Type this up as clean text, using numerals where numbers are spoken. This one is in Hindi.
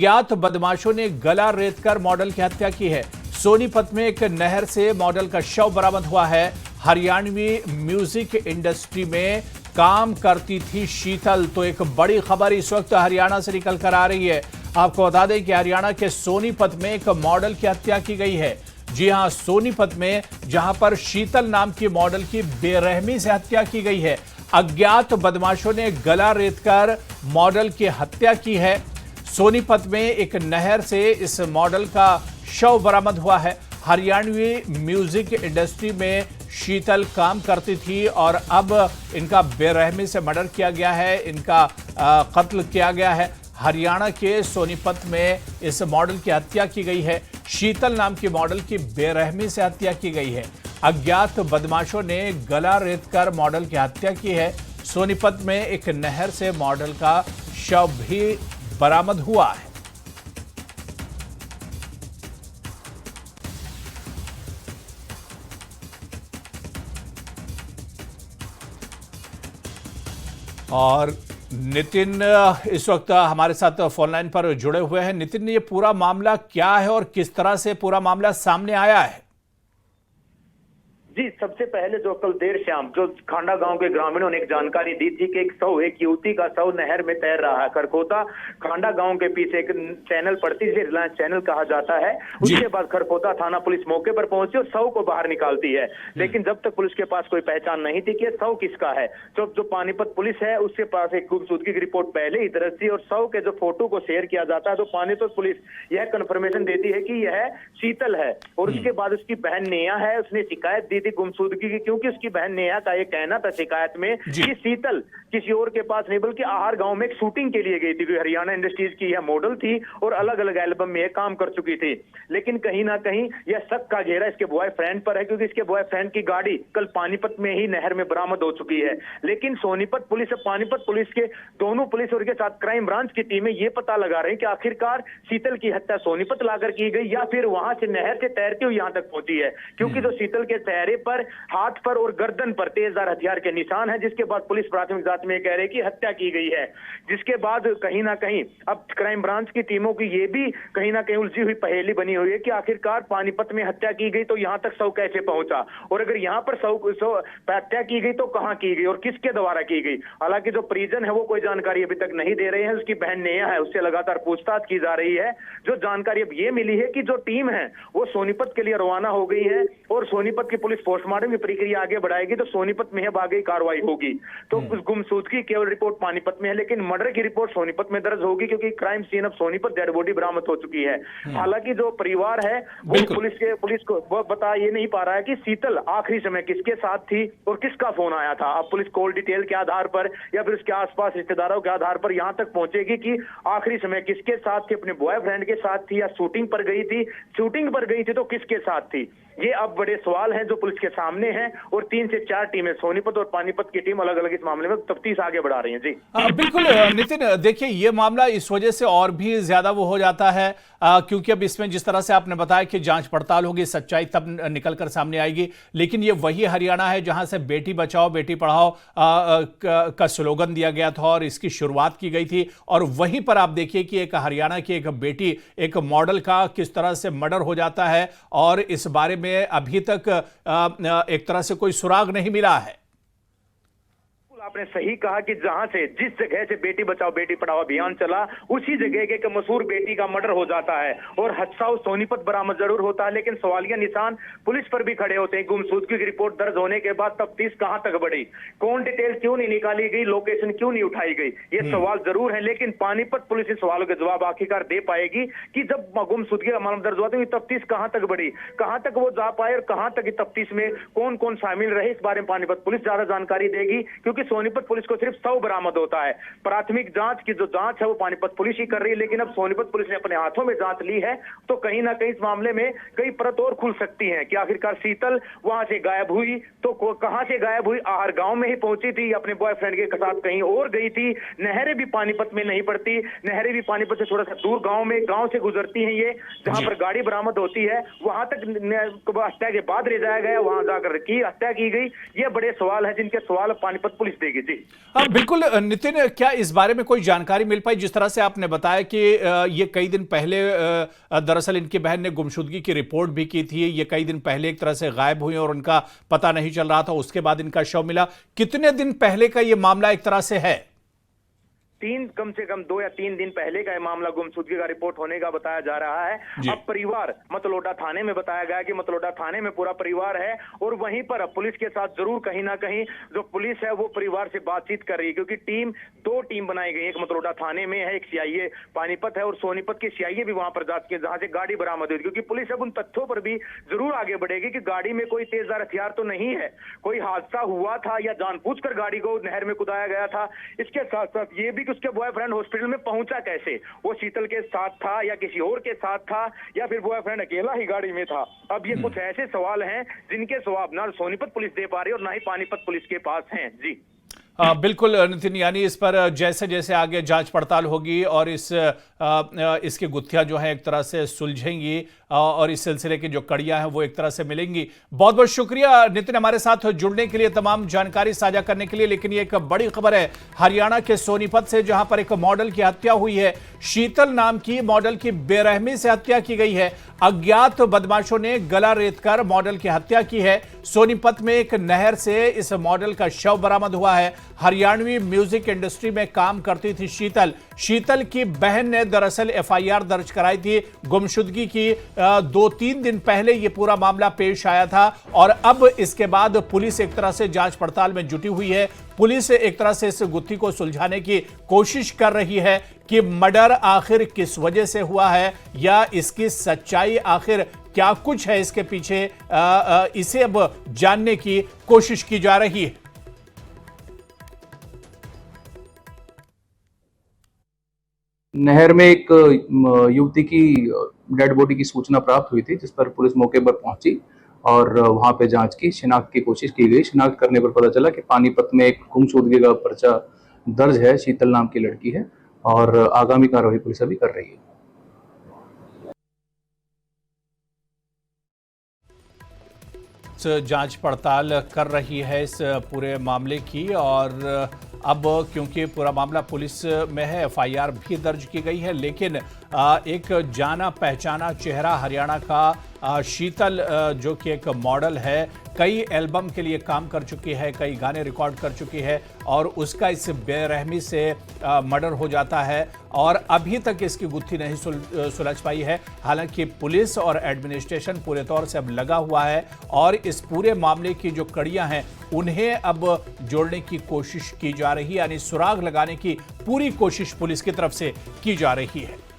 अज्ञात बदमाशों ने गला रेतकर मॉडल की हत्या की है। सोनीपत में एक नहर से मॉडल का शव बरामद हुआ है। हरियाणवी म्यूजिक इंडस्ट्री में काम करती थी शीतल। तो एक बड़ी खबर इस वक्त हरियाणा से निकल कर आ रही है। आपको बता दें कि हरियाणा के सोनीपत में एक मॉडल की हत्या की गई है। जी हां, सोनीपत में जहां पर शीतल नाम की मॉडल की बेरहमी से हत्या की गई है। अज्ञात बदमाशों ने गला रेतकर मॉडल की हत्या की है। सोनीपत में एक नहर से इस मॉडल का शव बरामद हुआ है। हरियाणवी म्यूजिक इंडस्ट्री में शीतल काम करती थी और अब इनका बेरहमी से मर्डर किया गया है, इनका कत्ल किया गया है। हरियाणा के सोनीपत में इस मॉडल की हत्या की गई है। शीतल नाम की मॉडल की बेरहमी से हत्या की गई है। अज्ञात बदमाशों ने गला रेतकर मॉडल की हत्या की है। सोनीपत में एक नहर से मॉडल का शव भी बरामद हुआ है। और नितिन इस वक्त हमारे साथ फोन लाइन पर जुड़े हुए हैं। नितिन, ये पूरा मामला क्या है और किस तरह से पूरा मामला सामने आया है? जी, सबसे पहले जो कल देर शाम जो खांडा गांव के ग्रामीणों ने एक जानकारी दी थी कि एक युवती का शव नहर में तैर रहा है। खरखोता खांडा गांव के पीछे एक चैनल पड़ती है, रिलायंस चैनल कहा जाता है। उसके बाद खरखोता थाना पुलिस मौके पर पहुंची और शव को बाहर निकालती है। लेकिन जब तक पुलिस के पास कोई पहचान नहीं थी कि शव किसका है, तो जो पानीपत पुलिस है उसके पास एक गुमशुदगी की रिपोर्ट पहले ही दर्ज थी और शव के जो फोटो को शेयर किया जाता है तो पानीपत पुलिस यह कंफर्मेशन देती है कि यह शीतल है। और उसके बाद उसकी बहन नेहा है, उसने शिकायत दी थी गुमशुदगी की, क्योंकि उसकी बहन नेहा का ये कहना था शिकायत में कि शीतल किसी और के पास नहीं बल्कि आहार गांव में एक शूटिंग के लिए गई थी। हरियाणा इंडस्ट्रीज की यह मॉडल थी और अलग अलग एल्बम में काम कर चुकी थी। लेकिन कहीं ना कहीं यह शक का घेरा इसके बॉयफ्रेंड पर है, क्योंकि इसके बॉयफ्रेंड की गाड़ी कल पानीपत में ही नहर में बरामद हो चुकी है। लेकिन सोनीपत पुलिस और पानीपत पुलिस के दोनों पुलिस और के साथ क्राइम ब्रांच की टीमें ये पता लगा रही है कि आखिरकार शीतल की हत्या सोनीपत लाकर की गई या फिर वहां से नहर से तैरती हुई यहां तक पहुंची है। क्योंकि जो शीतल के चेहरे पर, हाथ पर और गर्दन पर तेजधार हथियार के निशान है, जिसके बाद पुलिस प्राथमिक जांच में कह रही है कि हत्या की गई है। जिसके बाद कहीं ना कहीं अब क्राइम ब्रांच की टीमों की ये भी कहीं ना कहीं उलझी हुई पहेली बनी हुई है कि आखिरकार पानीपत में हत्या की गई तो यहां तक शव कैसे पहुंचा, और अगर यहां पर हत्या की गई तो कहां की गई और किसके द्वारा की गई। हालांकि जो परिजन है वो कोई जानकारी अभी तक नहीं दे रहे हैं। उसकी बहन नेहा है, उससे लगातार पूछताछ की जा रही है। जो जानकारी अब ये मिली है कि जो टीम है वो सोनीपत के लिए रवाना हो गई है और सोनीपत की पुलिस पोस्टमार्टम की प्रक्रिया आगे बढ़ाएगी तो सोनीपत में अब आगे कार्रवाई होगी। तो गुमशुदगी केवल रिपोर्ट पानीपत में है, लेकिन मर्डर की रिपोर्ट सोनीपत में दर्ज होगी, क्योंकि क्राइम सीन अब सोनीपत डेड बॉडी बरामद हो चुकी है। हालांकि जो परिवार है वो पुलिस को वो बता ये नहीं पा रहा है कि शीतल आखिरी समय किसके साथ थी और किसका फोन आया था। अब पुलिस कॉल डिटेल के आधार पर या फिर उसके आसपास रिश्तेदारों के आधार पर यहां तक पहुंचेगी कि आखिरी समय किसके साथ थी, अपने बॉयफ्रेंड के साथ थी या शूटिंग पर गई थी। शूटिंग पर गई थी तो किसके साथ थी, ये अब बड़े सवाल हैं जो पुलिस के सामने हैं। और 3 से 4 टीमें, सोनीपत और पानीपत की टीम अलग अलग इस मामले में तफ्तीश आगे बढ़ा रही हैं। जी बिल्कुल नितिन, देखिए ये मामला इस वजह से और भी ज्यादा वो हो जाता है क्योंकि अब इसमें जिस तरह से आपने बताया कि जांच पड़ताल होगी, सच्चाई तब निकल कर सामने आएगी। लेकिन ये वही हरियाणा है जहां से बेटी बचाओ बेटी पढ़ाओ का स्लोगन दिया गया था और इसकी शुरुआत की गई थी। और वहीं पर आप देखिए कि एक हरियाणा की एक बेटी, एक मॉडल का किस तरह से मर्डर हो जाता है और इस बारे में अभी तक एक तरह से कोई सुराग नहीं मिला है। आपने सही कहा कि जहां से जिस जगह से बेटी बचाओ बेटी पढ़ाओ अभियान चला उसी जगह के एक मशहूर बेटी का मर्डर हो जाता है और हादसा सोनीपत बरामद जरूर होता है, लेकिन सवालिया निशान पुलिस पर भी खड़े होते हैं। गुमशुदगी की रिपोर्ट दर्ज होने के बाद तफ्तीश कहां तक बढ़ी, कौन डिटेल क्यों नहीं निकाली गई, लोकेशन क्यों नहीं उठाई गई, ये सवाल जरूर है। लेकिन पानीपत पुलिस इन सवालों के जवाब आखिरकार दे पाएगी कि जब गुमशुदगी का मामला दर्ज हुआ तो तफ्तीश कहां तक बढ़ी, कहां तक वो जा पाए और कहां तक तफ्तीश में कौन कौन शामिल रहे, इस बारे में पानीपत पुलिस ज्यादा जानकारी देगी। क्योंकि सोनीपत पुलिस को सिर्फ शव बरामद होता है, प्राथमिक जांच की जो जांच है वो पानीपत पुलिस ही कर रही है। लेकिन अब सोनीपत पुलिस ने अपने हाथों में जांच ली है तो कहीं ना कहीं इस मामले में कई परत और खुल सकती हैं कि आखिरकार शीतल वहां से गायब हुई तो कहां से गायब हुई, आहार गांव में ही पहुंची थी, अपने बॉयफ्रेंड के साथ कहीं और गई थी। नहरें भी पानीपत में नहीं पड़ती, नहरें भी पानीपत से थोड़ा सा दूर गांव से गुजरती हैं। ये जहां पर गाड़ी बरामद होती है वहां तक हत्या के बाद ले जाया गया, वहां जाकर की हत्या की गई। ये बड़े सवाल है जिनके सवाल पानीपत पुलिस देगी। जी हाँ बिल्कुल नितिन, क्या इस बारे में कोई जानकारी मिल पाई? जिस तरह से आपने बताया कि ये कई दिन पहले दरअसल इनकी बहन ने गुमशुदगी की रिपोर्ट भी की थी, ये कई दिन पहले एक तरह से गायब हुई और उनका पता नहीं चल रहा था, उसके बाद इनका शव मिला। कितने दिन पहले का ये मामला एक तरह से है? कम से कम 2 या 3 दिन पहले का यह मामला गुमशुदगी का रिपोर्ट होने का बताया जा रहा है। अब परिवार मतलोडा थाने में बताया गया कि मतलोडा थाने में पूरा परिवार है और वहीं पर अब पुलिस के साथ जरूर कहीं ना कहीं जो पुलिस है वो परिवार से बातचीत कर रही है, क्योंकि 2 टीम बनाई गई, एक मतलोडा थाने में है, एक सीआईए पानीपत है और सोनीपत की सीआईए भी वहां पर जांच की, जहां से गाड़ी बरामद हुई। क्योंकि पुलिस अब उन तथ्यों पर भी जरूर आगे बढ़ेगी कि गाड़ी में कोई तेजधार हथियार तो नहीं है, कोई हादसा हुआ था या जानबूझकर गाड़ी को नहर में कुदाया गया था। इसके साथ साथ ये भी उसके बॉयफ्रेंड हॉस्पिटल में पहुंचा कैसे, वो शीतल के साथ था या किसी और के साथ था या फिर बॉयफ्रेंड अकेला ही गाड़ी में था। अब ये कुछ ऐसे सवाल हैं जिनके जवाब ना सोनीपत पुलिस दे पा रही है और ना ही पानीपत पुलिस के पास हैं। जी बिल्कुल नितिन, यानी इस पर जैसे जैसे आगे जांच पड़ताल होगी और इसकी गुत्थियां जो है एक तरह से सुलझेंगी और इस सिलसिले की जो कड़ियां हैं वो एक तरह से मिलेंगी। बहुत बहुत शुक्रिया नितिन हमारे साथ जुड़ने के लिए, तमाम जानकारी साझा करने के लिए। लेकिन ये एक बड़ी खबर है हरियाणा के सोनीपत से, जहां पर एक मॉडल की हत्या हुई है। शीतल नाम की मॉडल की बेरहमी से हत्या की गई है। अज्ञात बदमाशों ने गला रेतकर मॉडल की हत्या की है। सोनीपत में एक नहर से इस मॉडल का शव बरामद हुआ है। हरियाणवी म्यूजिक इंडस्ट्री में काम करती थी शीतल की बहन ने दरअसल एफआईआर दर्ज कराई थी गुमशुदगी की। 2-3 दिन पहले यह पूरा मामला पेश आया था और अब इसके बाद पुलिस एक तरह से जांच पड़ताल में जुटी हुई है। पुलिस एक तरह से इस गुत्थी को सुलझाने की कोशिश कर रही है कि मर्डर आखिर किस वजह से हुआ है या इसकी सच्चाई आखिर क्या कुछ है इसके पीछे, इसे अब जानने की कोशिश की जा रही है। नहर में एक युवती की डेड बॉडी की सूचना प्राप्त हुई थी, जिस पर पुलिस मौके पर पहुंची और वहां पे जांच की, शिनाख्त की कोशिश की गई। शिनाख्त करने पर पता चला कि पानीपत में एक गुमशुदगी का पर्चा दर्ज है, शीतल नाम की लड़की है और आगामी कार्रवाई पुलिस अभी कर रही है। जांच पड़ताल कर रही है इस पूरे मामले की और अब क्योंकि पूरा मामला पुलिस में है, एफआईआर भी दर्ज की गई है। लेकिन एक जाना पहचाना चेहरा हरियाणा का शीतल, जो कि एक मॉडल है, कई एल्बम के लिए काम कर चुकी है, कई गाने रिकॉर्ड कर चुकी है और उसका इस बेरहमी से मर्डर हो जाता है और अभी तक इसकी गुत्थी नहीं सुलझ पाई है। हालांकि पुलिस और एडमिनिस्ट्रेशन पूरे तौर से अब लगा हुआ है और इस पूरे मामले की जो कड़ियां हैं उन्हें अब जोड़ने की कोशिश की जा रही है, यानी सुराग लगाने की पूरी कोशिश पुलिस की तरफ से की जा रही है।